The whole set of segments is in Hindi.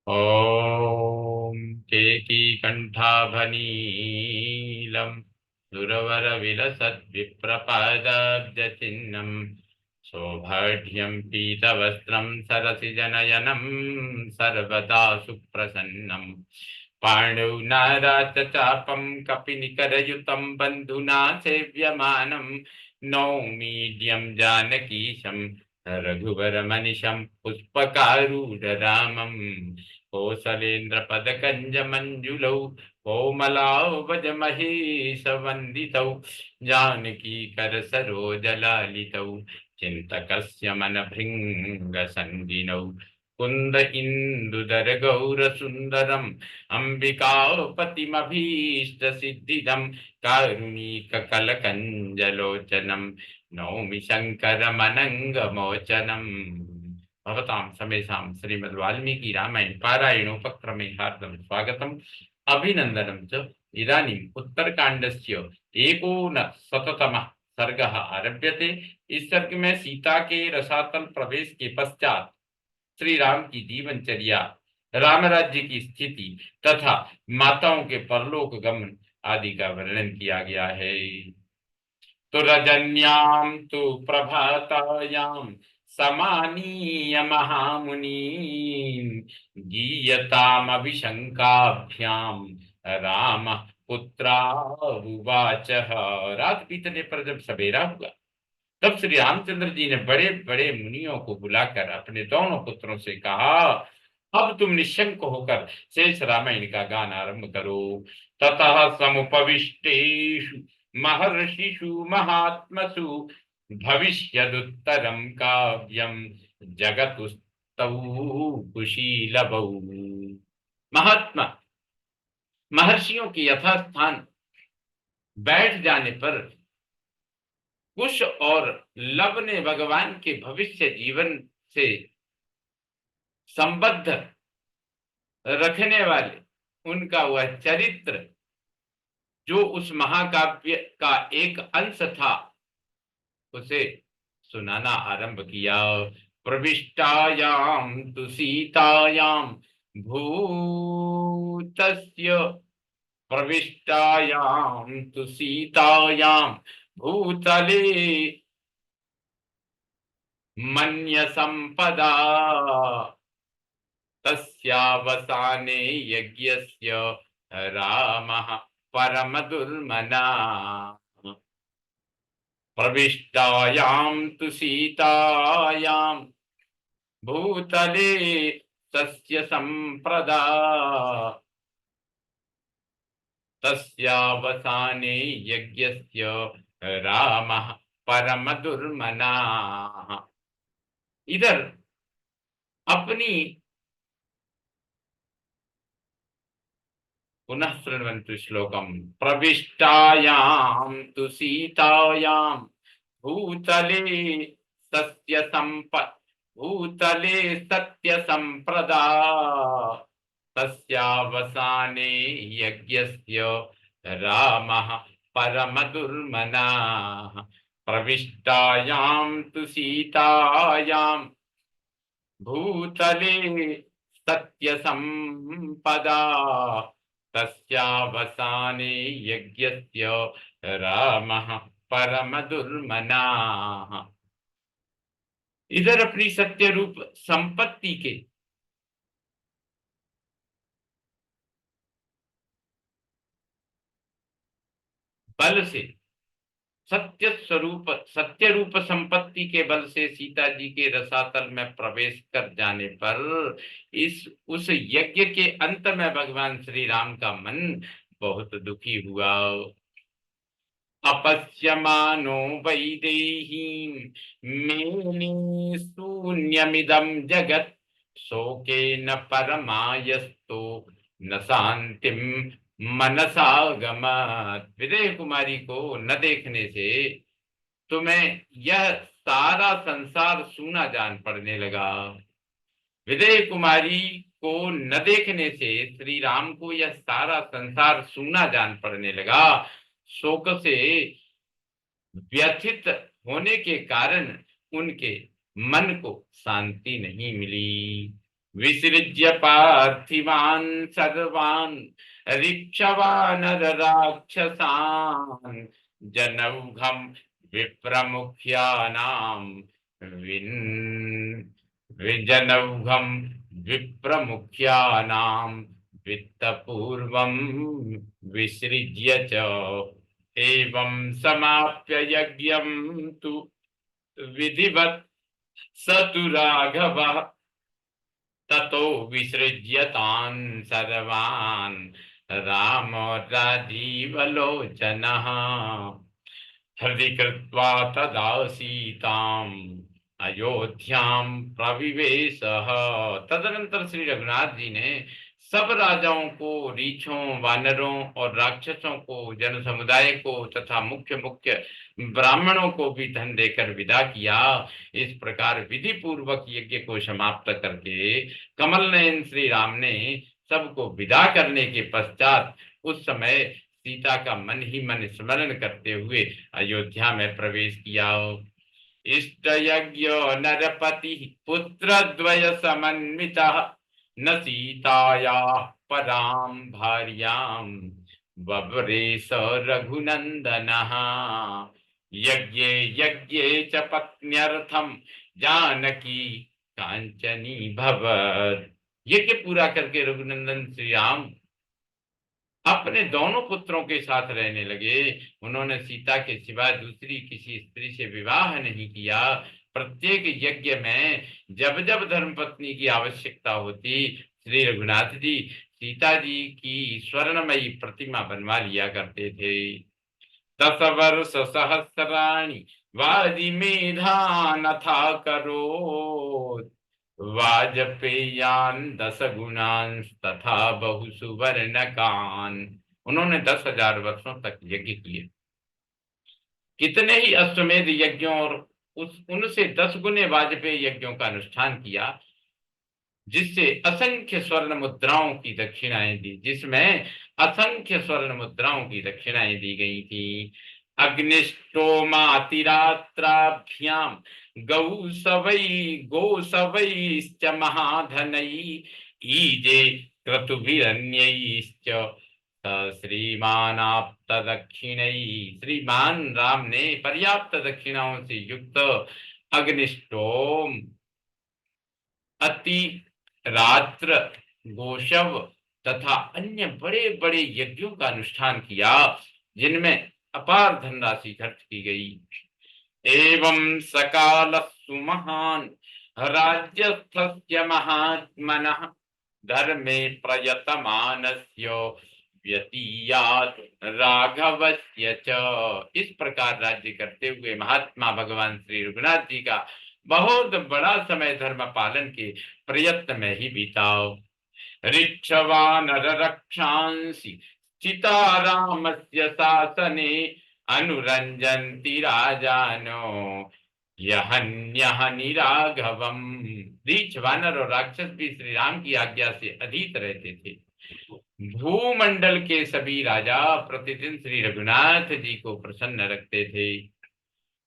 ॐ केकीकण्ठाभनीलं सुरवरविलसद्विप्रपादाब्जचिह्नं सौभाढ्यं पीतवस्त्रं सरसिजनयनं सर्वदा सुप्रसन्नं पाणौ नाराचचापं कपिनिकरयुतं बन्धुना सेव्यमानं नौमीड्यं जानकीशं रघुवरमनिशं पुष्पकारूढरामम् कोसलेन्द्रपदकञ्जमञ्जुलौ कोमलावजमहेशवन्दितौ जानकीकरसरोजलालितौ चिन्तकस्य मनभृङ्गसन्दिनौ कुन्द इन्दुदरगौरसुन्दरम् अम्बिकापतिमभीष्टसिद्धिदं कारुणिककलकञ्जलोचनं नौमि शङ्करमनङ्गमोचनम्। भवतां समेषां श्रीमद् वाल्मीकि रामायण पारायणोपक्रमे हार्दं स्वागतम् अभिनन्दनं च। इदानीम् उत्तरकाण्डस्य एकोनशततमः सर्गः आरभ्यते। इस सर्ग में सीता के रसातल प्रवेश के पश्चात श्री राम की जीवनचर्या, राम राज्य की स्थिति तथा माताओं के परलोक गमन आदि का वर्णन किया गया है। तो रजन्यां तु प्रभातायां समानीय महामुनि गीयतामभिशंकाभ्याम राम पुत्रावुवाच। रात बीतने पर जब सवेरा हुआ तब श्री रामचंद्र जी ने बड़े बड़े मुनियों को बुलाकर अपने दोनों पुत्रों से कहा, अब तुम निशंक होकर शेष रामायण का गान आरंभ करो। ततः समुपविष्टेषु महर्षिषु महात्मसु भविष्यदुत्तरं काव्यं जगतुस्तौ कुशीलवौ। महात्मा महर्षियों के यथास्थान बैठ जाने पर कुश और लव ने भगवान के भविष्य जीवन से संबद्ध रखने वाले उनका वह चरित्र जो उस महाकाव्य का एक अंश था उसे सुनाना आरंभ किया। प्रविष्टायां तु सीतायां भूतस्य प्रविष्टायां तु सीतायां भूतले मन्य संपदा तस्यावसाने यज्ञस्य रामः परमदुर्मनाः। प्रविष्टायां तु सीतायां भूतले तस्य संप्रदा तस्यावसाने यज्ञस्य रामः परमदुर्मनाः। इधर अपनी पुनः शृण्वन्तु श्लोकम्। प्रविष्टायां तु सीतायां भूतले सत्य संप्रदा तस्यावसाने यज्ञस्य रामः परमदुर्मनाः। प्रविष्टायां तु सीतायां भूतले सत्य संपदा तस्यावसाने यज्ञस्य रामः परमदुर्मनाः। इधर अपनी सत्य रूप संपत्ति के बल से सत्य रूप संपत्ति के बल से सीता जी के रसातल में प्रवेश कर जाने पर उस यज्ञ के अंत में भगवान श्री राम का मन बहुत दुखी हुआ। अपश्यमानो वैदेहीं मेने शून्यमिदं जगत् शोके न परमायस्तो न शांतिम मनसा गमत्। विदेह कुमारी को न देखने से तुम्हें यह सारा संसार सूना जान पड़ने लगा। विदेह कुमारी को न देखने से श्री राम को यह सारा संसार सूना जान पड़ने लगा। शोक से व्यथित होने के कारण उनके मन को शांति नहीं मिली। विसृज्य पार्थिवान् सर्वान् ऋक्षवानर राक्षसान् जनौघं विप्रमुख्यानां विजनौघं विप्रमुख्यानां वित्तपूर्वं विसृज्य च एवं समाप्य यज्ञं तु विधिवत् स तु राघवः ततो विसृज्य तान् सर्वान् रामो राजीवलोचनः हृदि कृत्वा तदा सीताम् अयोध्यां प्रविवेशः। तदनंतर श्री रघुनाथ जी ने सब राजाओं को, रीछों, वानरों और राक्षसों को, जन समुदाय को तथा मुख्य मुख्य ब्राह्मणों को भी धन देकर विदा किया। इस प्रकार विधि पूर्वक यज्ञ को समाप्त करके कमल नयन श्री राम ने सबको विदा करने के पश्चात उस समय सीता का मन ही मन स्मरण करते हुए अयोध्या में प्रवेश किया। इष्ट यज्ञ नरपति पुत्र द्वय समन्वितः न सीताया पराम भार्याम बबरे स रघुनंदनः यज्ञे यज्ञे च पत्न्यर्थम जानकी कांचनी भवत्। यज्ञ पूरा करके रघुनंदन श्री राम अपने दोनों पुत्रों के साथ रहने लगे। उन्होंने सीता के सिवा दूसरी किसी स्त्री से विवाह नहीं किया। प्रत्येक यज्ञ में जब जब धर्मपत्नी की आवश्यकता होती, श्री रघुनाथ जी सीता जी की स्वर्णमयी प्रतिमा बनवा लिया करते थे। 10 वर्ष सहस्राणि वाजिमेधान था करो वाजपेयान 10 गुणान तथा बहु सुवर्ण कान। उन्होंने 10,000 वर्षों तक यज्ञ किए। कितने ही अश्वमेध यज्ञों और उनसे 10 गुने वाजपेयी यज्ञों का अनुष्ठान किया, जिससे असंख्य स्वर्ण मुद्राओं की दक्षिणाएं दी, जिसमें असंख्य स्वर्ण मुद्राओं की दक्षिणाएं दी गई थी। अग्निष्टोमातिरात्राभ्याम गौ सवैश्च महाधनई ईजे क्रतुभिरन्यैश्च श्रीमानाप्त दक्षिणई। श्रीमान राम ने पर्याप्त दक्षिणाओं से युक्त अग्निष्टोम, अति रात्र, गोशव तथा अन्य बड़े बड़े यज्ञों का अनुष्ठान किया, जिनमें अपार धनराशि खर्च की गई। एवं सकाल सुमहान राज्यस्थस्य महात्मनः धर्मे प्रयतमानस्य व्यतीयात् राघवस्य च। इस प्रकार राज्य करते हुए महात्मा भगवान श्री रघुनाथ जी का बहुत बड़ा समय धर्म पालन के प्रयत्न में ही बीताओ। ऋक्षवानर रक्षांसि चितारामस्य शासने अनुरंजन्ति राजानो यहन्यहनि राघवम। रीछ, वानर और राक्षस भी श्री राम की आज्ञा से अधीत रहते थे। भूमंडल के सभी राजा प्रतिदिन श्री रघुनाथ जी को प्रसन्न रखते थे।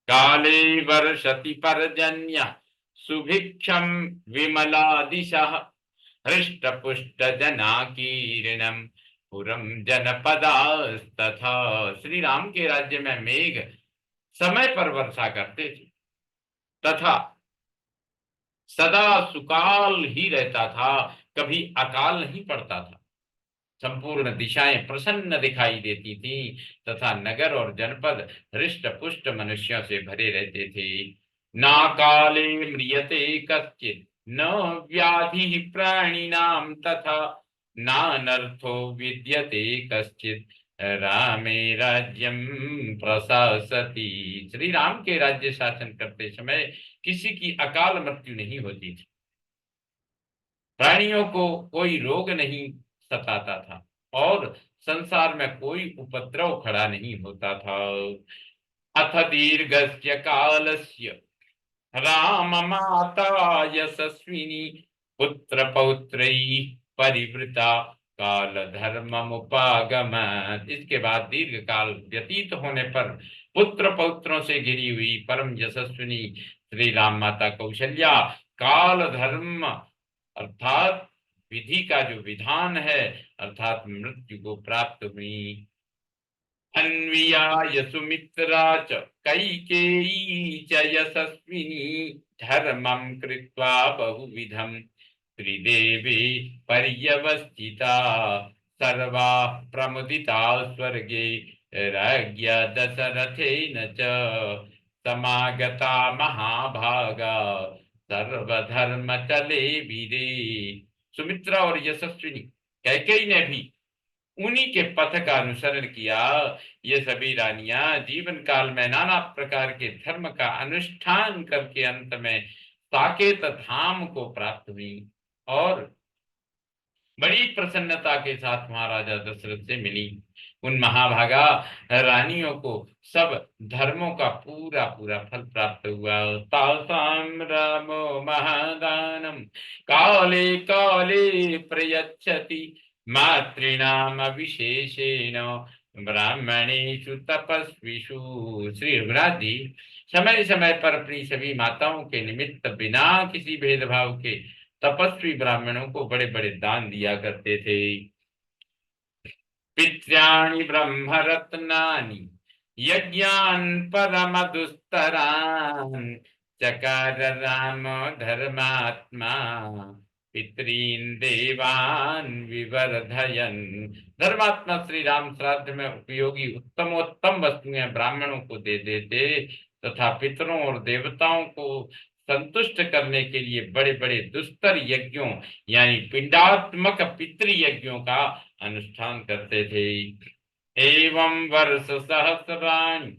काले वर्षति पर्जन्य सुभिक्षम विमला दिशः हृष्ट पुष्ट जनाकीर्णम पुरम जनपदास्तथा। श्री राम के राज्य में मेघ समय पर वर्षा करते थे तथा सदा सुकाल ही रहता था, कभी अकाल नहीं पड़ता था। संपूर्ण दिशाएं प्रसन्न दिखाई देती थी तथा नगर और जनपद हृष्ट पुष्ट मनुष्यों से भरे रहते थे। ना काले म्रियते कश्चित् न व्याधि प्राणिनाम तथा नानर्थो विद्यते कश्चित् रामे राज्यम प्रशासति। श्री राम के राज्य शासन करते समय किसी की अकाल मृत्यु नहीं होती थी, प्राणियों को कोई रोग नहीं सताता था और संसार में कोई उपद्रव खड़ा नहीं होता था। अथ दीर्घस्य कालस्य राम माता यशस्विनी पुत्र पौत्रैः परिवृता काल धर्म उपागमत्। इसके बाद दीर्घ काल व्यतीत होने पर पुत्र पौत्रों से घिरी हुई परम यशस्विनी श्री राम माता कौशल्या काल धर्म अर्थात विधि का जो विधान है, अर्थात मृत्यु को प्राप्त हुई। अन्विया सुमित्रा च कैकेयी च यशस्विनी धर्मं कृत्वा बहुविधं त्रिदेवी पर्यवस्थिता सर्वा प्रमुदिता स्वर्गे राज्ञ दशरथेन च समागता महाभागा सर्वधर्मतले वीरे। सुमित्रा और यशस्विनी कैकेयी ने भी उन्हीं के पथ का अनुसरण किया। ये सभी रानियां जीवन काल में नाना प्रकार के धर्म का अनुष्ठान करके अंत में साकेत धाम को प्राप्त हुई और बड़ी प्रसन्नता के साथ महाराजा दशरथ से मिली। उन महाभागा रानियों को सब धर्मों का पूरा पूरा फल प्राप्त हुआ। तासाम रामो महादानम काले काले प्रयच्छति मातृणाम विशेषेण ब्राह्मणेषु तपस्विषु। श्री रघुनाथ जी समय समय पर अपनी सभी माताओं के निमित्त बिना किसी भेदभाव के तपस्वी ब्राह्मणों को बड़े बड़े दान दिया करते थे। पित्र्याणि ब्रह्मरत्नानि यज्ञान् परमदुस्तरान् चकार राम धर्मात्मा पितॄन् देवान् विवर्धयन्। धर्मात्मा श्री राम श्राद्ध में उपयोगी उत्तमोत्तम वस्तुएं ब्राह्मणों को दे देते तथा पितरों और देवताओं को संतुष्ट करने के लिए बड़े बड़े दुस्तर यज्ञों यानी पिंडात्मक पितृ यज्ञों का अनुष्ठान करते थे। एवं वर्ष सहस्राणि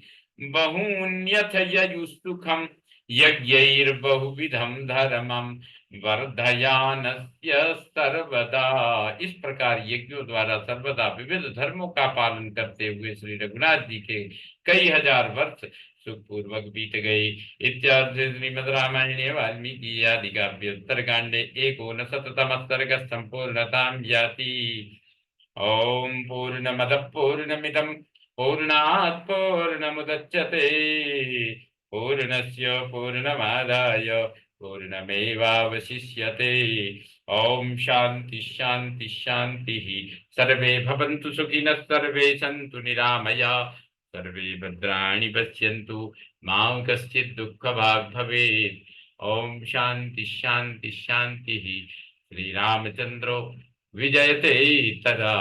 बहून्यथ ययुस्तुखम यज्ञैर्बहुविधं धर्मं वर्धयानस्य सर्वदा। इस प्रकार यज्ञों द्वारा सर्वदा विविध धर्मों का पालन करते हुए श्री रघुनाथ जी के कई हजार वर्ष सुखपूर्वक बीत गए। इत्यादि श्रीमद् रामायणे वाल्मीकि आदि काव्ये उत्तरकांडे एकोनशततमः सर्गः सम्पूर्णतां याति। ओम पूर्णमदः पूर्णमिदं पूर्णात् पूर्णमुदच्यते पूर्णस्य पूर्णमादाय पूर्णमेवावशिष्यते। ओम शांति शांति शांति। सर्वे भवन्तु सुखिनः सर्वे सन्तु निरामया सर्वे भद्राणि पश्यन्तु मा कश्चित् दुःखभाग् भवेत्। ओम शांति शांति शांति। श्री रामचंद्रो विजयते तदा।